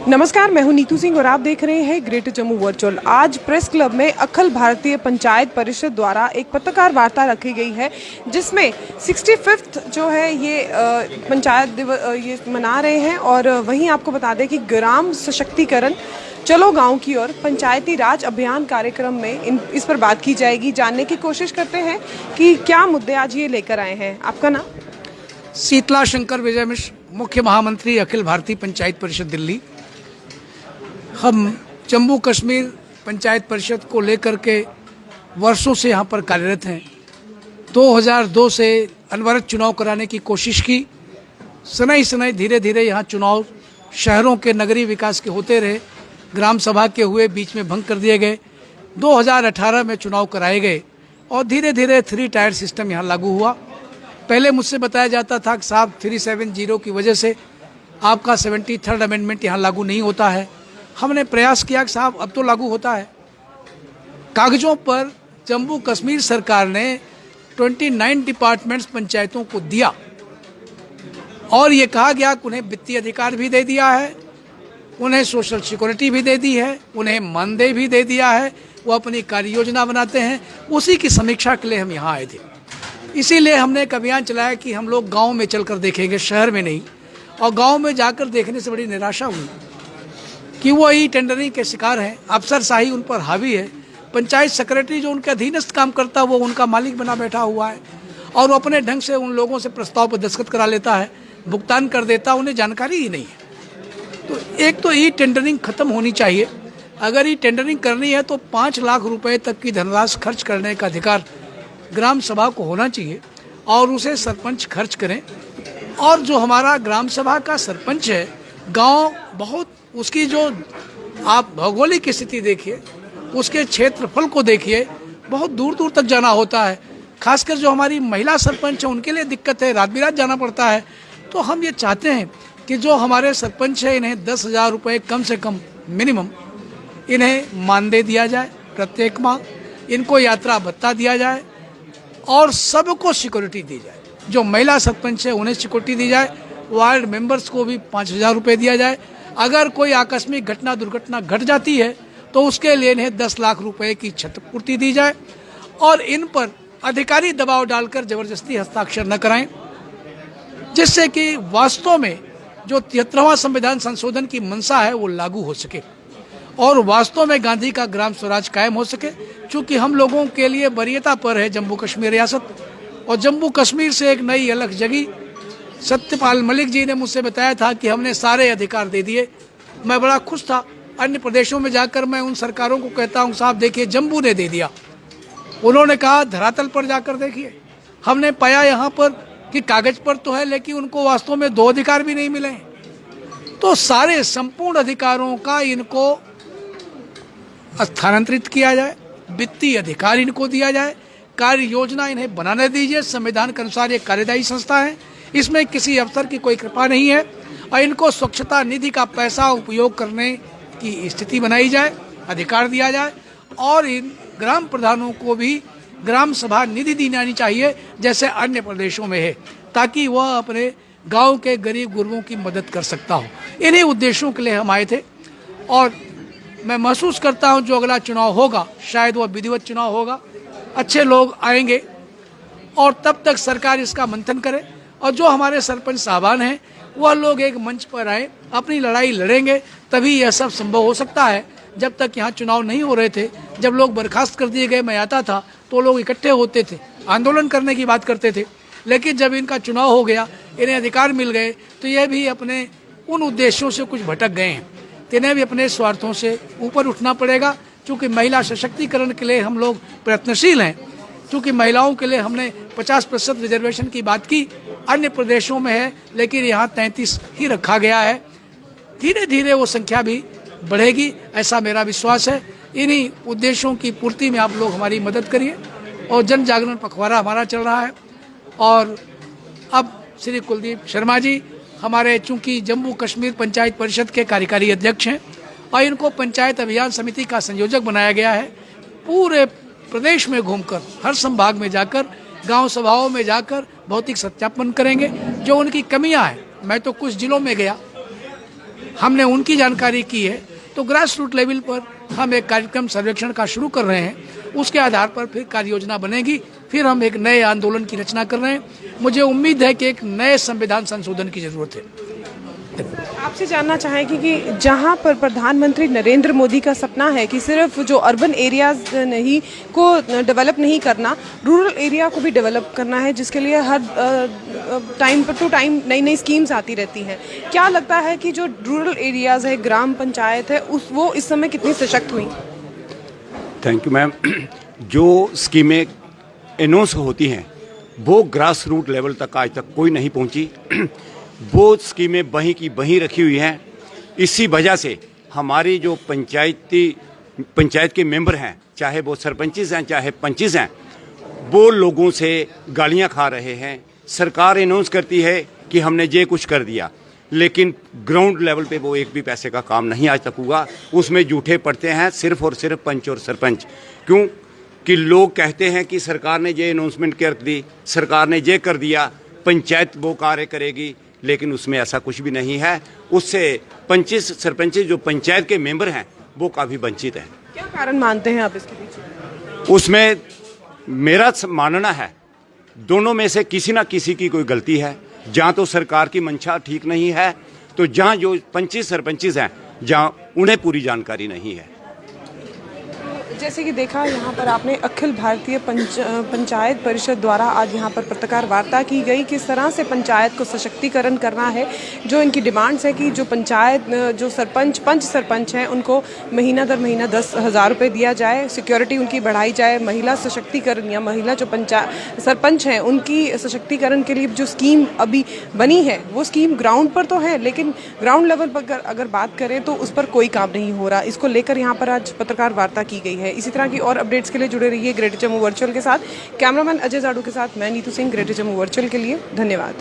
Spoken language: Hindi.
नमस्कार, मैं हूं नीतू सिंह और आप देख रहे हैं ग्रेटर जम्मू वर्चुअल। आज प्रेस क्लब में अखिल भारतीय पंचायत परिषद द्वारा एक पत्रकार वार्ता रखी गई है, जिसमें 65th जो है ये पंचायत दिवस ये मना रहे हैं। और वहीं आपको बता दें कि ग्राम सशक्तिकरण चलो गांव की ओर पंचायती राज अभियान कार्यक्रम में इस पर बात की जाएगी। जानने की कोशिश करते हैं कि क्या मुद्दे आज ये लेकर आए हैं। आपका नाम? शीतला शंकर विजय मिश्र, मुख्य महामंत्री अखिल भारतीय पंचायत परिषद दिल्ली। हम जम्मू कश्मीर पंचायत परिषद को लेकर के वर्षों से यहाँ पर कार्यरत हैं। 2002 से अनवरत चुनाव कराने की कोशिश की। सनई धीरे धीरे यहाँ चुनाव शहरों के नगरीय विकास के होते रहे, ग्राम सभा के हुए, बीच में भंग कर दिए गए। 2018 में चुनाव कराए गए और धीरे धीरे 3 टायर सिस्टम यहाँ लागू हुआ। पहले मुझसे बताया जाता था कि साहब 370 की वजह से आपका 73rd अमेंडमेंट यहाँ लागू नहीं होता है। हमने प्रयास किया कि साहब अब तो लागू होता है। कागजों पर जम्मू कश्मीर सरकार ने 29 डिपार्टमेंट्स पंचायतों को दिया और ये कहा गया कि उन्हें वित्तीय अधिकार भी दे दिया है, उन्हें सोशल सिक्योरिटी भी दे दी है, उन्हें मानदेय भी दे दिया है, वो अपनी कार्य योजना बनाते हैं। उसी की समीक्षा के लिए हम यहाँ आए थे। इसीलिए हमने एक अभियान चलाया कि हम लोग गाँव में चलकर देखेंगे, शहर में नहीं। और गाँव में जाकर देखने से बड़ी निराशा हुई कि वो ई टेंडरिंग के शिकार हैं, अफसरशाही उन पर हावी है। पंचायत सेक्रेटरी जो उनके अधीनस्थ काम करता है वो उनका मालिक बना बैठा हुआ है और वो अपने ढंग से उन लोगों से प्रस्ताव पर दस्तखत करा लेता है, भुगतान कर देता, उन्हें जानकारी ही नहीं है। तो एक तो ई टेंडरिंग खत्म होनी चाहिए। अगर ई टेंडरिंग करनी है तो 5 लाख रुपए तक की धनराशि खर्च करने का अधिकार ग्राम सभा को होना चाहिए और उसे सरपंच खर्च करें। और जो हमारा ग्राम सभा का सरपंच है, गाँव बहुत उसकी जो आप भौगोलिक स्थिति देखिए, उसके क्षेत्रफल को देखिए, बहुत दूर दूर तक जाना होता है। खासकर जो हमारी महिला सरपंच है उनके लिए दिक्कत है, रात बिरात जाना पड़ता है। तो हम ये चाहते हैं कि जो हमारे सरपंच है इन्हें 10,000 रुपये कम से कम मिनिमम इन्हें मानदेय दिया जाए प्रत्येक माह, इनको यात्रा भत्ता दिया जाए और सबको सिक्योरिटी दी जाए। जो महिला सरपंच है उन्हें सिक्योरिटी दी जाए, वार्ड मेंबर्स को भी 5,000 रुपये दिया जाए। अगर कोई आकस्मिक घटना दुर्घटना घट जाती है तो उसके लिए इन्हें 10 लाख रुपए की क्षतिपूर्ति दी जाए और इन पर अधिकारी दबाव डालकर जबरदस्ती हस्ताक्षर न कराएं, जिससे कि वास्तव में जो 73वां संविधान संशोधन की मंशा है वो लागू हो सके और वास्तव में गांधी का ग्राम स्वराज कायम हो सके। चूँकि हम लोगों के लिए वरीयता पर है जम्मू कश्मीर रियासत और जम्मू कश्मीर से एक नई अलग जगी। सत्यपाल मलिक जी ने मुझसे बताया था कि हमने सारे अधिकार दे दिए। मैं बड़ा खुश था। अन्य प्रदेशों में जाकर मैं उन सरकारों को कहता हूँ, साहब देखिए जम्मू ने दे दिया। उन्होंने कहा धरातल पर जाकर देखिए। हमने पाया यहाँ पर कि कागज पर तो है लेकिन उनको वास्तव में 2 अधिकार भी नहीं मिले। तो सारे संपूर्ण अधिकारों का इनको स्थानांतरित किया जाए, वित्तीय अधिकार इनको दिया जाए, कार्य योजना इन्हें बनाने दीजिए। संविधान के अनुसार ये कार्यदायी संस्था है, इसमें किसी अफसर की कोई कृपा नहीं है और इनको स्वच्छता निधि का पैसा उपयोग करने की स्थिति बनाई जाए, अधिकार दिया जाए और इन ग्राम प्रधानों को भी ग्राम सभा निधि दी जानी चाहिए जैसे अन्य प्रदेशों में है, ताकि वह अपने गांव के गरीब गुरबों की मदद कर सकता हो। इन्हीं उद्देश्यों के लिए हम आए थे और मैं महसूस करता हूं जो अगला चुनाव होगा शायद वह विधिवत चुनाव होगा, अच्छे लोग आएंगे और तब तक सरकार इसका मंथन करे और जो हमारे सरपंच साहबान हैं वह लोग एक मंच पर आए, अपनी लड़ाई लड़ेंगे, तभी यह सब संभव हो सकता है। जब तक यहाँ चुनाव नहीं हो रहे थे, जब लोग बर्खास्त कर दिए गए, मैं आता था तो लोग इकट्ठे होते थे, आंदोलन करने की बात करते थे। लेकिन जब इनका चुनाव हो गया, इन्हें अधिकार मिल गए, तो यह भी अपने उन उद्देश्यों से कुछ भटक गए हैं। तो इन्हें भी अपने स्वार्थों से ऊपर उठना पड़ेगा। चूँकि महिला सशक्तिकरण के लिए हम लोग प्रयत्नशील हैं, क्योंकि महिलाओं के लिए हमने 50% रिजर्वेशन की बात की, अन्य प्रदेशों में है लेकिन यहाँ 33 ही रखा गया है। धीरे धीरे वो संख्या भी बढ़ेगी, ऐसा मेरा विश्वास है। इन्हीं उद्देश्यों की पूर्ति में आप लोग हमारी मदद करिए और जन जागरण पखवाड़ा हमारा चल रहा है। और अब श्री कुलदीप शर्मा जी हमारे चूँकि जम्मू कश्मीर पंचायत परिषद के कार्यकारी अध्यक्ष हैं और इनको पंचायत अभियान समिति का संयोजक बनाया गया है। पूरे प्रदेश में घूमकर, हर संभाग में जाकर, गांव सभाओं में जाकर भौतिक सत्यापन करेंगे जो उनकी कमियां हैं। मैं तो कुछ जिलों में गया, हमने उनकी जानकारी की है। तो ग्रास रूट लेवल पर हम एक कार्यक्रम सर्वेक्षण का शुरू कर रहे हैं, उसके आधार पर फिर कार्य योजना बनेगी, फिर हम एक नए आंदोलन की रचना कर रहे हैं। मुझे उम्मीद है कि एक नए संविधान संशोधन की जरूरत है। आपसे जानना चाहेंगे कि जहां पर प्रधानमंत्री नरेंद्र मोदी का सपना है कि सिर्फ जो अर्बन एरियाज नहीं को डेवलप नहीं करना, रूरल एरिया को भी डेवलप करना है, जिसके लिए हर टाइम टू टाइम नई नई स्कीम्स आती रहती हैं। क्या लगता है कि जो रूरल एरियाज है, ग्राम पंचायत है, वो इस समय कितनी सशक्त हुई? Thank you ma'am. जो स्कीमें अनाउंस होती हैं वो ग्रास रूट लेवल तक आज तक कोई नहीं पहुंची। वो स्कीमें वहीं की वहीं रखी हुई हैं। इसी वजह से हमारी जो पंचायत के मेंबर हैं, चाहे वो सरपंचिस हैं चाहे पंचिस हैं, वो लोगों से गालियां खा रहे हैं। सरकार अनाउंस करती है कि हमने ये कुछ कर दिया, लेकिन ग्राउंड लेवल पे वो एक भी पैसे का काम नहीं आज तक हुआ। उसमें झूठे पड़ते हैं सिर्फ और सिर्फ पंच और सरपंच। क्यों कि लोग कहते हैं कि सरकार ने ये अनाउंसमेंट कर दी, सरकार ने ये कर दिया, पंचायत वो कार्य करेगी, लेकिन उसमें ऐसा कुछ भी नहीं है। उससे पंचिस सरपंचिस जो पंचायत के मेंबर हैं वो काफ़ी वंचित हैं। क्या कारण मानते हैं आप इसके पीछे? उसमें मेरा मानना है दोनों में से किसी ना किसी की कोई गलती है। जहाँ तो सरकार की मंशा ठीक नहीं है, तो जहाँ जो पंचिस सरपंचिस हैं जहाँ उन्हें पूरी जानकारी नहीं है। जैसे कि देखा यहाँ पर आपने अखिल भारतीय पंचायत परिषद द्वारा आज यहाँ पर पत्रकार वार्ता की गई, किस तरह से पंचायत को सशक्तिकरण करना है। जो इनकी डिमांड्स है कि जो पंचायत जो पंच सरपंच हैं उनको महीना दर महीना 10,000 रुपये दिया जाए, सिक्योरिटी उनकी बढ़ाई जाए, महिला सशक्तिकरण या महिला जो सरपंच हैं उनकी सशक्तिकरण के लिए जो स्कीम अभी बनी है वो स्कीम ग्राउंड पर तो है, लेकिन ग्राउंड लेवल पर अगर बात करें तो उस पर कोई काम नहीं हो रहा। इसको लेकर यहाँ पर आज पत्रकार वार्ता की गई है। इसी तरह की और अपडेट्स के लिए जुड़े रहिए ग्रेटर जम्मू वर्चुअल के साथ। कैमरामैन अजय जाडू के साथ मैं नीतू सिंह, ग्रेटर जम्मू वर्चुअल के लिए धन्यवाद।